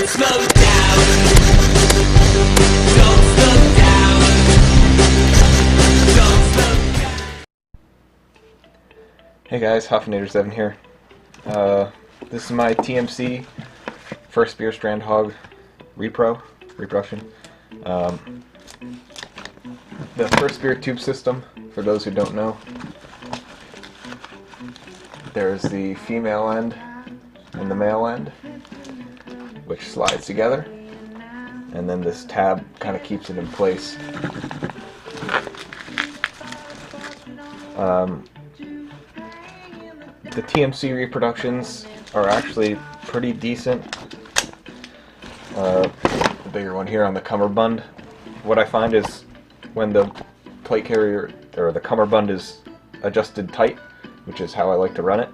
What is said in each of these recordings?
slow down. Don't slow down. Don't slow down. Hey guys, Hoffinator7 here. This is my TMC First Spear Strandhogg reproduction. The First Spear tube system, for those who don't know, there's the female end and the male end, which slides together, and then this tab kind of keeps it in place. The TMC reproductions are actually pretty decent. The bigger one here on the cummerbund. What I find is when the plate carrier or the cummerbund is adjusted tight, which is how I like to run it,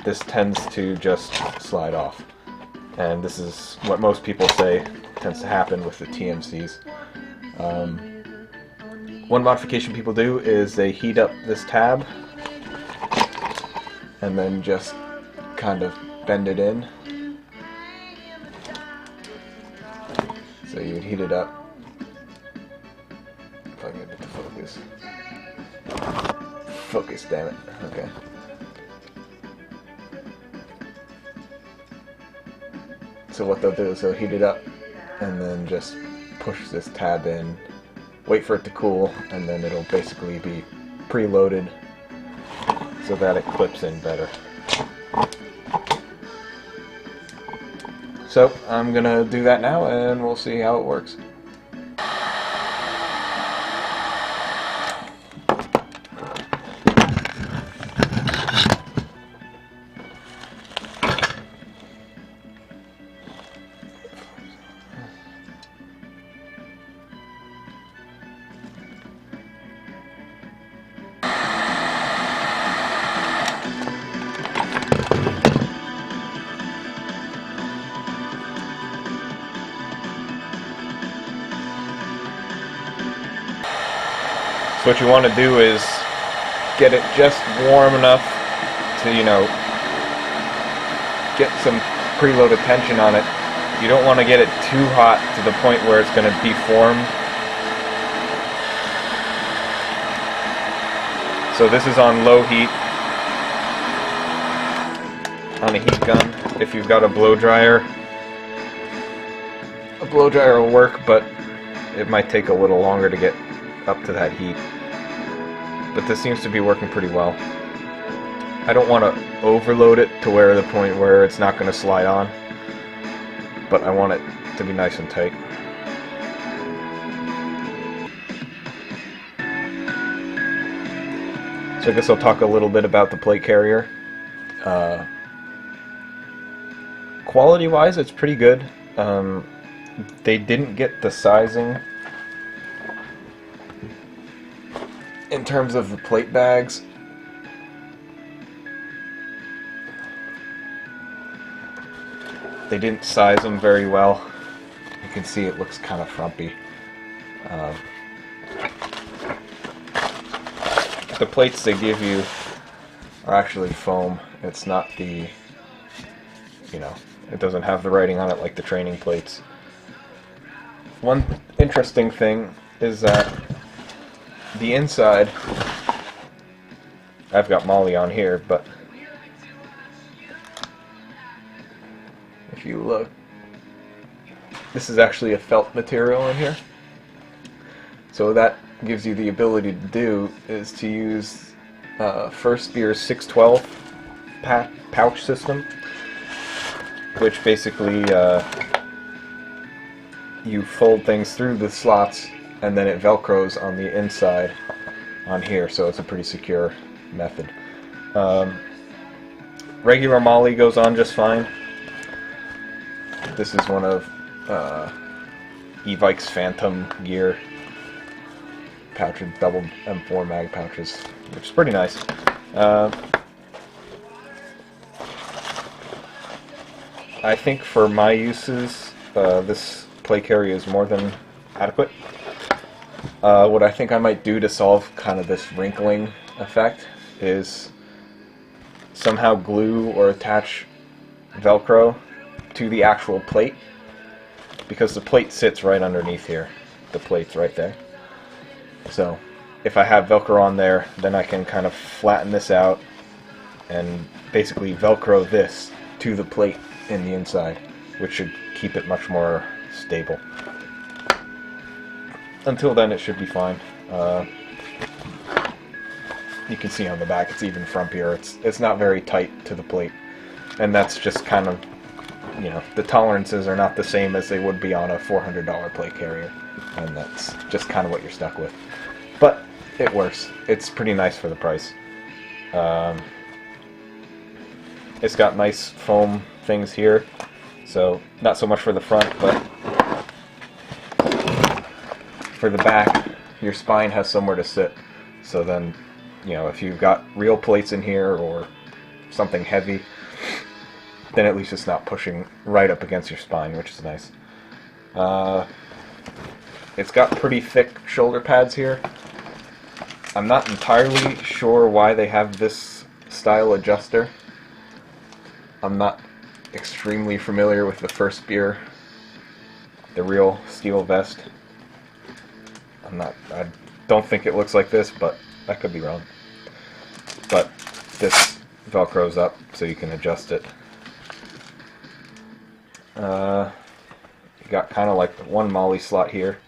this tends to just slide off. And this is what most people say tends to happen with the TMCs. One modification people do is they heat up this tab and then just kind of bend it in. So you'd heat it up. If I can get it to focus. Focus, damn it. Okay. So what they'll do is they'll heat it up and then just push this tab in, wait for it to cool, and then it'll basically be preloaded so that it clips in better. So I'm gonna do that now and we'll see how it works. So what you want to do is get it just warm enough to, get some preloaded tension on it. You don't want to get it too hot to the point where it's going to deform. So this is on low heat, on a heat gun. If you've got a blow dryer will work, but it might take a little longer to get up to that heat. But this seems to be working pretty well. I don't want to overload it to the point where it's not going to slide on, but I want it to be nice and tight. So I guess I'll talk a little bit about the plate carrier. Quality-wise, it's pretty good. They didn't get the sizing in terms of the plate bags. They didn't size them very well. You can see it looks kind of frumpy. The plates they give you are actually foam. It's not the, it doesn't have the writing on it like the training plates. One interesting thing is that the inside, I've got Molly on here, but if you look, this is actually a felt material in here. So that gives you the ability to do is to use First Spear's 612 pouch system, which basically you fold things through the slots and then it velcros on the inside on here, so it's a pretty secure method. Regular Molly goes on just fine. This is one of Evike's Phantom gear pouches, double M4 mag pouches, which is pretty nice. I think for my uses, this plate carrier is more than adequate. What I think I might do to solve kind of this wrinkling effect is somehow glue or attach Velcro to the actual plate, because the plate sits right underneath here. The plate's right there. So if I have Velcro on there, then I can kind of flatten this out and basically Velcro this to the plate in the inside, which should keep it much more stable. Until then, it should be fine. You can see on the back, it's even frumpier. It's not very tight to the plate, and that's just kind of, you know, the tolerances are not the same as they would be on a $400 plate carrier, and that's just kind of what you're stuck with. But it works. It's pretty nice for the price. It's got nice foam things here, so not so much for the front, but for the back, your spine has somewhere to sit. So then, you know, if you've got real plates in here or something heavy, then at least it's not pushing right up against your spine, which is nice. It's got pretty thick shoulder pads here. I'm not entirely sure why they have this style adjuster. I'm not extremely familiar with the first spear, the real steel vest. I don't think it looks like this, but I could be wrong. But this Velcros up so you can adjust it. You got kind of like one molly slot here.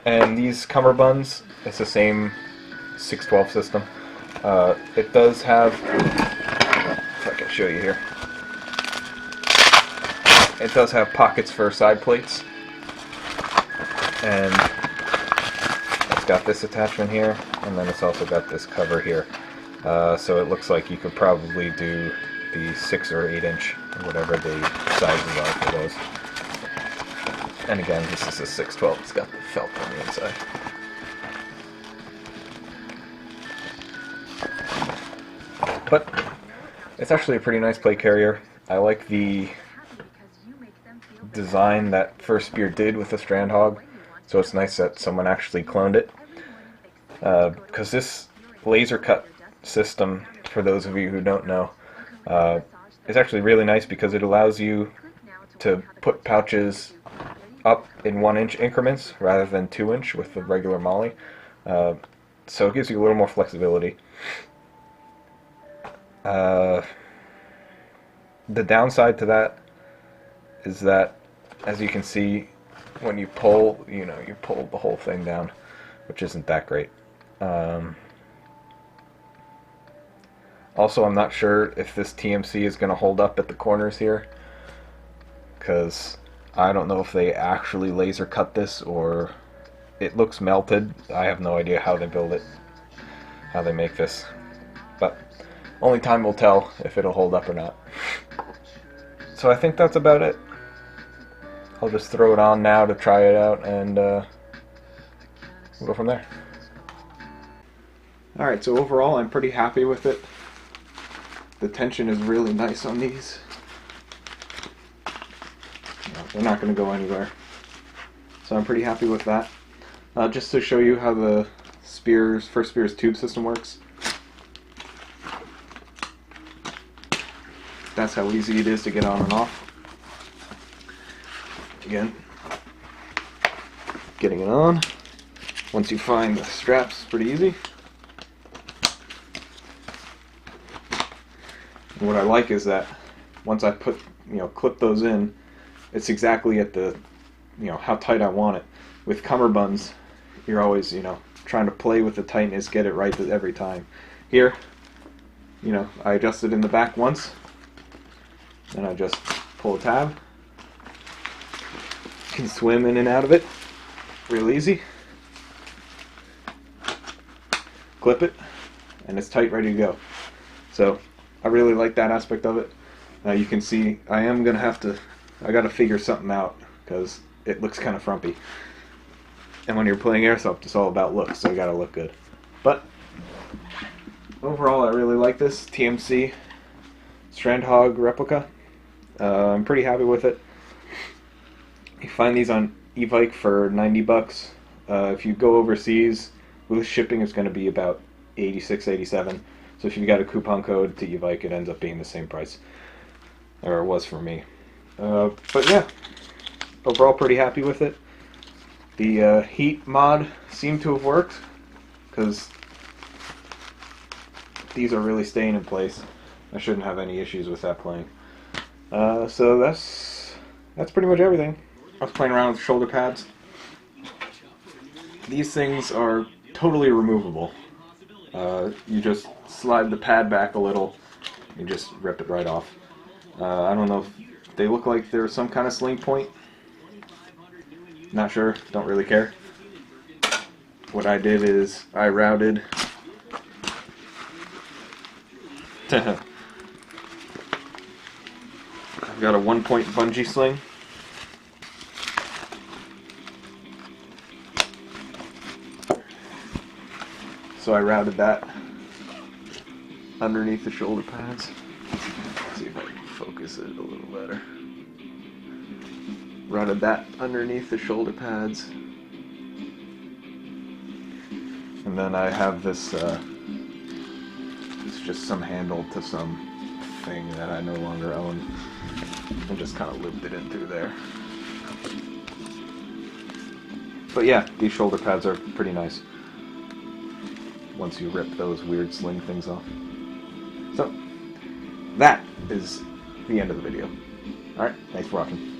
And these cummerbunds, it's the same 612 system. It does have, if I can show you here, it does have pockets for side plates. And it's got this attachment here, and then it's also got this cover here. So it looks like you could probably do the 6 or 8 inch, or whatever the sizes are for those. And again, this is a 612. It's got the felt on the inside. But it's actually a pretty nice plate carrier. I like the design that First Spear did with the Strandhogg. So it's nice that someone actually cloned it. Because this laser cut system, for those of you who don't know, is actually really nice because it allows you to put pouches up in 1 inch increments rather than 2 inch with the regular molly. So it gives you a little more flexibility. The downside to that is that, as you can see, when you pull, you pull the whole thing down, which isn't that great. Also, I'm not sure if this TMC is going to hold up at the corners here, because I don't know if they actually laser cut this or it looks melted. I have no idea how they build it, how they make this, but only time will tell if it'll hold up or not. So I think that's about it. I'll just throw it on now to try it out, and we'll go from there. Alright, so overall I'm pretty happy with it. The tension is really nice on these. They're not going to go anywhere. So I'm pretty happy with that. Just to show you how the First Spear's tube system works. That's how easy it is to get on and off. Again, getting it on. Once you find the straps, pretty easy. And what I like is that once I clip those in, it's exactly at the, how tight I want it. With cummerbunds, you're always, trying to play with the tightness, get it right every time. Here, I adjust it in the back once, and I just pull a tab. Can swim in and out of it real easy. Clip it, and it's tight, ready to go. So I really like that aspect of it. You can see I gotta figure something out because it looks kind of frumpy. And when you're playing airsoft, it's all about looks, so you gotta look good. But overall, I really like this TMC Strandhogg Replica. I'm pretty happy with it. You find these on eBike for 90 bucks. If you go overseas, with shipping, it's going to be about 86, 87. So if you've got a coupon code to eBike, it ends up being the same price. or it was for me. But yeah, overall pretty happy with it. The heat mod seemed to have worked, because these are really staying in place. I shouldn't have any issues with that playing. So that's pretty much everything. I was playing around with shoulder pads. These things are totally removable. You just slide the pad back a little, you just rip it right off. I don't know if they look like they're some kind of sling point. Not sure, don't really care. What I did is I routed I've got a 1-point bungee sling. So I routed that underneath the shoulder pads. Let's see if I can focus it a little better. Routed that underneath the shoulder pads. And then I have this, it's just some handle to some thing that I no longer own. And just kind of looped it in through there. But yeah, these shoulder pads are pretty nice once you rip those weird sling things off. So, that is the end of the video. Alright, thanks for watching.